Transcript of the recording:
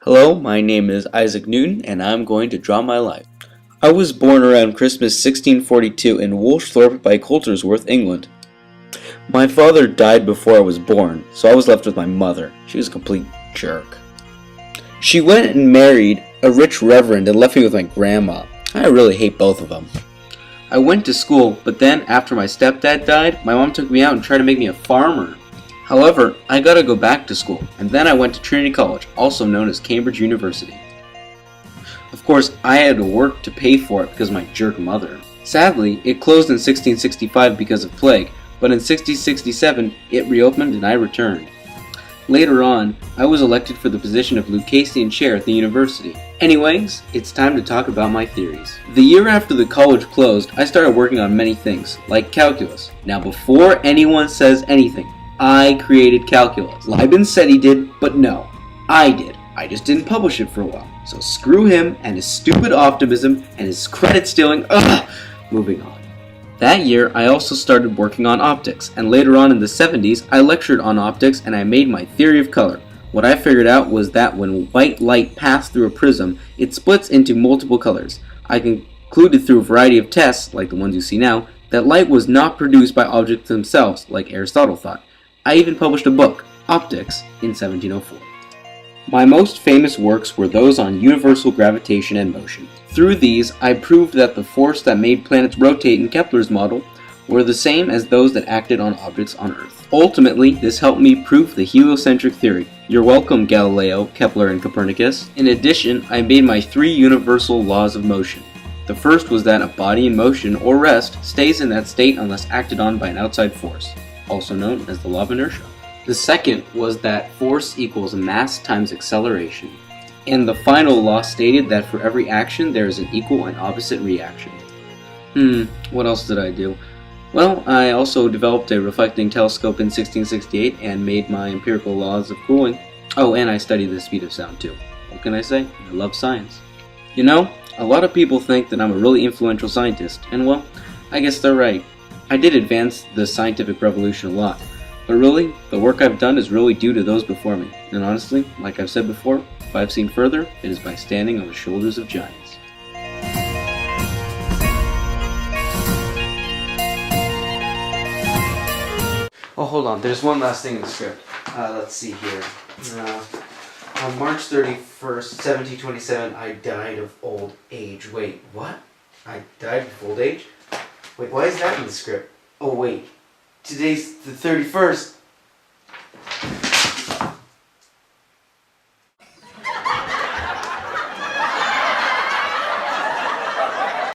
Hello, my name is Isaac Newton, and I'm going to draw my life. I was born around Christmas 1642 in Woolsthorpe by Coltersworth, England. My father died before I was born, so I was left with my mother. She was a complete jerk. She went and married a rich reverend and left me with my grandma. I really hate both of them. I went to school, but then after my stepdad died, my mom took me out and tried to make me a farmer. However, I gotta go back to school, and then I went to Trinity College, also known as Cambridge University. Of course, I had to work to pay for it because of my jerk mother. Sadly, it closed in 1665 because of plague, but in 1667, it reopened and I returned. Later on, I was elected for the position of Lucasian Chair at the university. Anyways, it's time to talk about my theories. The year after the college closed, I started working on many things, like calculus. Now before anyone says anything, I created calculus. Leibniz said he did, but no, I did. I just didn't publish it for a while. So screw him and his stupid optimism and his credit stealing. Ugh! Moving on. That year, I also started working on optics, and later on in the 70s, I lectured on optics and I made my theory of color. What I figured out was that when white light passes through a prism, it splits into multiple colors. I concluded through a variety of tests, like the ones you see now, that light was not produced by objects themselves, like Aristotle thought. I even published a book, Optics, in 1704. My most famous works were those on universal gravitation and motion. Through these, I proved that the force that made planets rotate in Kepler's model were the same as those that acted on objects on Earth. Ultimately, this helped me prove the heliocentric theory. You're welcome, Galileo, Kepler, and Copernicus. In addition, I made my 3 universal laws of motion. The first was that a body in motion or rest stays in that state unless acted on by an outside force, also known as the law of inertia. The second was that force equals mass times acceleration. And the final law stated that for every action there is an equal and opposite reaction. What else did I do? Well, I also developed a reflecting telescope in 1668 and made my empirical laws of cooling. Oh, and I studied the speed of sound too. What can I say? I love science. You know, a lot of people think that I'm a really influential scientist, and well, I guess they're right. I did advance the scientific revolution a lot, but really, the work I've done is really due to those before me. And honestly, like I've said before, if I've seen further, it is by standing on the shoulders of giants. Oh, hold on. There's one last thing in the script. Let's see here. On March 31st, 1727, I died of old age. Wait, what? I died of old age? Wait, why is that in the script? Oh, wait. Today's the 31st.